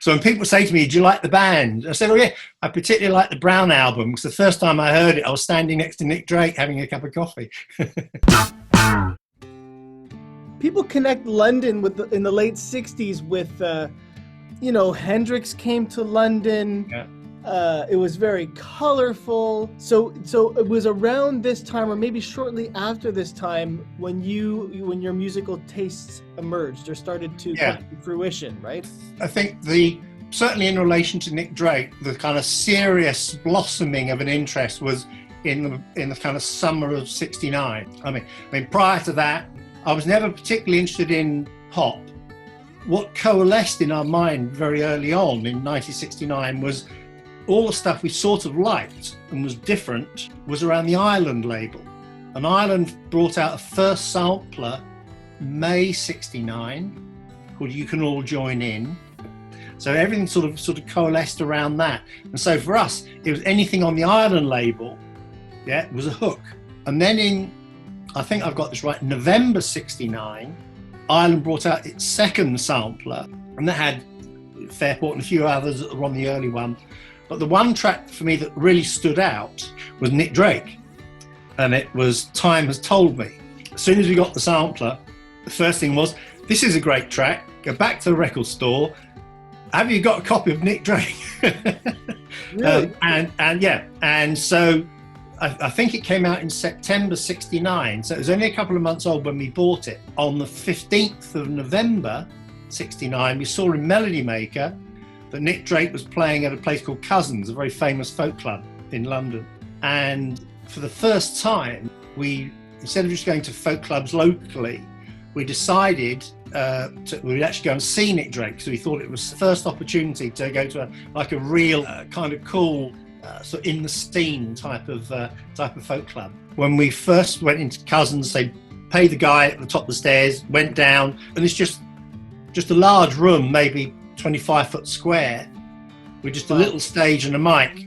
So when people say to me, do you like the band? I said, oh yeah, I particularly like the Brown album, because the first time I heard it, I was standing next to Nick Drake having a cup of coffee. People connect London in the late 60s with, Hendrix came to London. Yeah. It was very colorful. So it was around this time, or maybe shortly after this time, when your musical tastes emerged or started to come to fruition, right? I think certainly in relation to Nick Drake, the kind of serious blossoming of an interest was in the kind of summer of '69. I mean, prior to that, I was never particularly interested in pop. What coalesced in our mind very early on in 1969 was all the stuff we sort of liked and was different was around the Island label. And Island brought out a first sampler, May '69, called You Can All Join In. So everything sort of coalesced around that. And so for us, it was anything on the Island label, it was a hook. And then I think I've got this right, November '69, Island brought out its second sampler, and that had Fairport and a few others that were on the early one. But the one track for me that really stood out was Nick Drake, and it was Time Has Told Me. As soon as we got the sampler, the first thing was, this is a great track, go back to the record store, have you got a copy of Nick Drake? Really? And so I think it came out in September '69, so it was only a couple of months old when we bought it. On the 15th of November '69, we saw in Melody Maker that Nick Drake was playing at a place called Cousins, a very famous folk club in London. And for the first time, we, instead of just going to folk clubs locally, we decided we'd actually go and see Nick Drake. So we thought it was the first opportunity to go to a real kind of cool, sort of in the scene type of folk club. When we first went into Cousins, they paid the guy at the top of the stairs, went down, and it's just a large room, maybe 25-foot square, with just a little stage and a mic.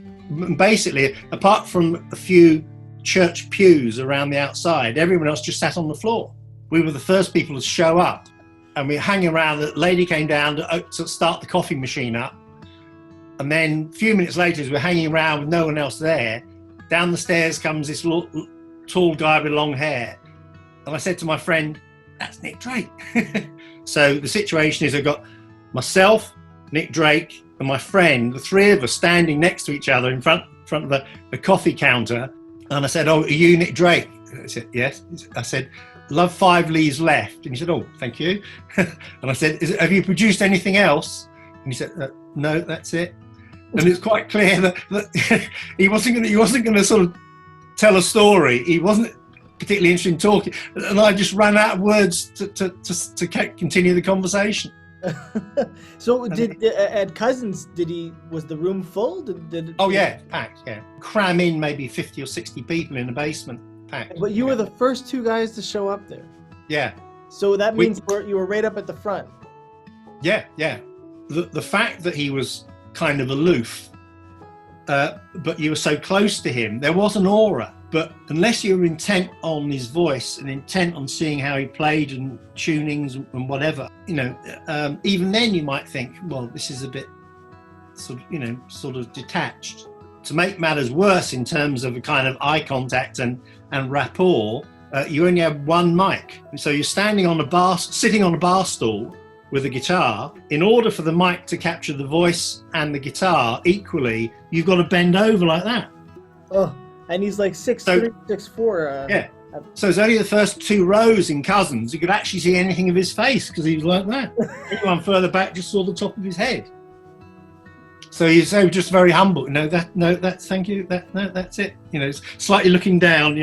Basically, apart from a few church pews around the outside, everyone else just sat on the floor. We were the first people to show up, and we were hanging around. The lady came down to start the coffee machine up, and then a few minutes later, as we're hanging around with no one else there, down the stairs comes this tall guy with long hair, and I said to my friend, "That's Nick Drake." So the situation is, I've got myself, Nick Drake, and my friend, the three of us standing next to each other in front of the coffee counter. And I said, "Oh, are you Nick Drake?" I said, "Yes." I said, "Love 5 Leaves Left." And he said, "Oh, thank you." And I said, "Have you produced anything else?" And he said, "No, that's it." And it's quite clear that he wasn't going to sort of tell a story. He wasn't particularly interested in talking. And I just ran out of words to continue the conversation. So at Cousins, was the room full? Packed, cram in maybe 50 or 60 people in a basement, packed. But you were the first two guys to show up there. Yeah. So that means you were right up at the front. Yeah. The fact that he was kind of aloof, but you were so close to him, there was an aura. But unless you were intent on his voice and intent on seeing how he played and tunings and whatever, even then you might think, well, this is a bit sort of detached. To make matters worse in terms of a kind of eye contact and rapport, you only have one mic. So you're sitting on a bar stool with a guitar. In order for the mic to capture the voice and the guitar equally, you've got to bend over like that. Oh. And he's like 6'3", 6'4". So it's only the first 2 rows in Cousins you could actually see anything of his face, because he was like that. Anyone further back just saw the top of his head. So he's just very humble. Thank you. That's it. Slightly looking down.